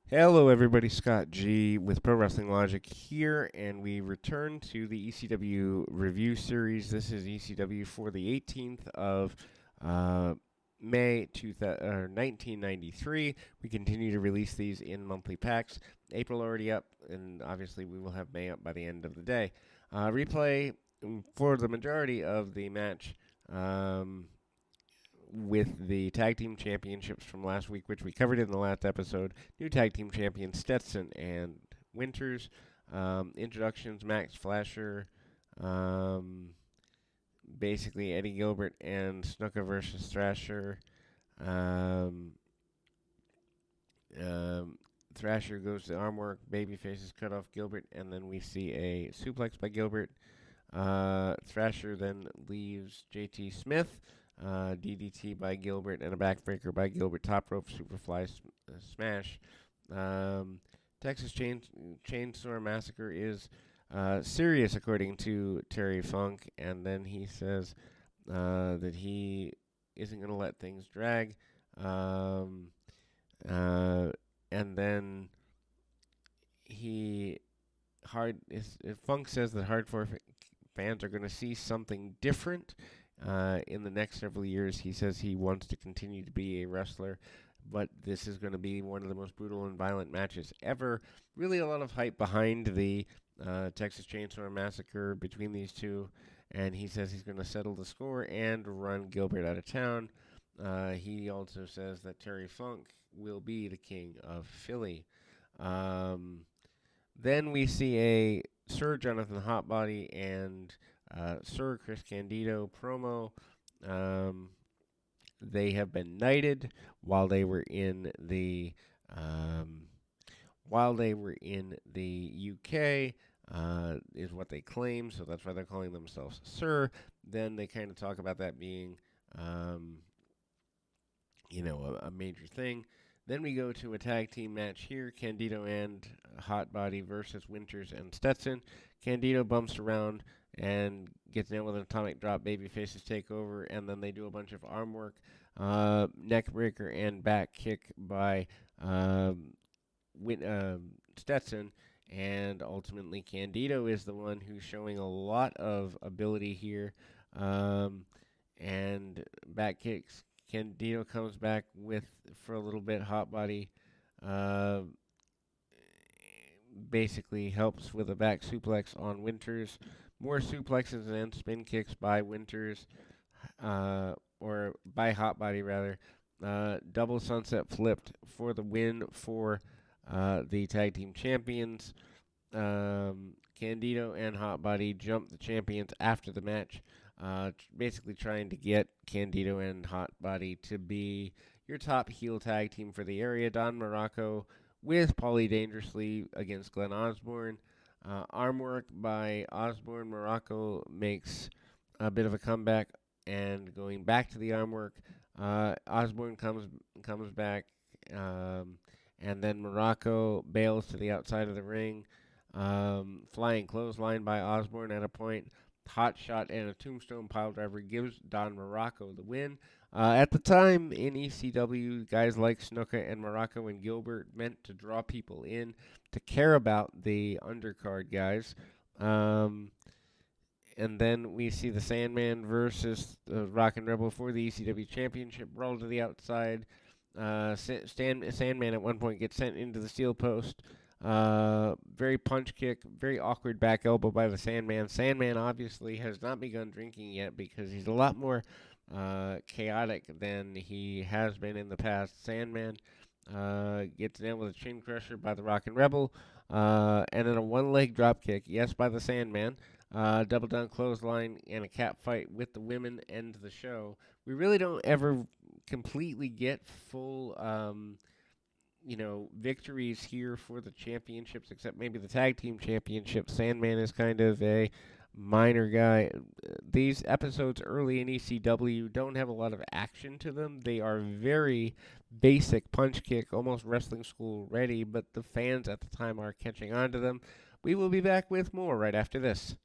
Hello, everybody. Scott G with Pro Wrestling Logic here, and we return to the ECW review series. This is ECW for the 18th of uh, May 1993. We continue to release these in monthly packs. April already up, and obviously we will have May up by the end of the day. Replay for the majority of the match. With the tag team championships from last week, which we covered in the last episode. New tag team champions Stetson and Winters. Introductions: Max Flasher, um, basically Eddie Gilbert and Snuka versus Thrasher. Um, um, Thrasher goes to arm work, babyface is cut off Gilbert, and then we see a suplex by Gilbert. Thrasher then leaves JT Smith. DDT by Gilbert and a backbreaker by Gilbert. Top rope superfly smash. Texas Chainsaw Massacre is serious, according to Terry Funk, and then he says that he isn't going to let things drag. Um, uh, and then he Funk says that hardcore fans are going to see something different in the next several years. He says he wants to continue to be a wrestler, but this is going to be one of the most brutal and violent matches ever. Really, a lot of hype behind the Texas Chainsaw Massacre between these two, and he says he's going to settle the score and run Gilbert out of town. He also says that Terry Funk will be the king of Philly. Then we see a Sir Jonathan Hotbody and Sir Chris Candido promo. Um, they have been knighted while they were in the UK. Is what they claim, so that's why they're calling themselves Sir. Then they kind of talk about that being, um, a major thing. Then we go to a tag team match here: Candido and Hotbody versus Winters and Stetson. Candido bumps around and gets nailed with an atomic drop. Babyfaces take over, and then they do a bunch of arm work, neck breaker, and back kick by Stetson. And ultimately, Candido is the one who's showing a lot of ability here. And back kicks. Candido comes back with for a little bit. Hotbody uh, basically helps with a back suplex on Winters. More suplexes and spin kicks by Winters, or by Hotbody rather. Double sunset flipped for the win for the tag team champions. Candido and Hotbody jumped the champions after the match, basically trying to get Candido and Hotbody to be your top heel tag team for the area. Don Morocco with Paulie Dangerously against Glenn Osborne. Arm work by Osborne. Morocco makes a bit of a comeback and going back to the arm work. Osborne comes back, and then Morocco bails to the outside of the ring. Flying clothesline by Osborne at a point. Hot shot and a tombstone piledriver gives Don Morocco the win. At the time in ECW, guys like Snuka and Morocco and Gilbert meant to draw people in to care about the undercard guys. And then we see the Sandman versus Rock and Rebel for the ECW Championship. Brawl to the outside. Sandman at one point gets sent into the steel post. Very punch kick, very awkward back elbow by the Sandman. Sandman obviously has not begun drinking yet because he's a lot more chaotic than he has been in the past. Sandman gets nailed with a chin crusher by the Rock and Rebel, and then a one-leg drop kick, yes, by the Sandman. Double down clothesline and a cat fight with the women end the show. We really don't ever completely get full victories here for the championships, except maybe the tag team championship. Sandman is kind of a minor guy. These episodes early in ECW don't have a lot of action to them. They are very basic punch kick, almost wrestling school ready, but the fans at the time are catching on to them. We will be back with more right after this.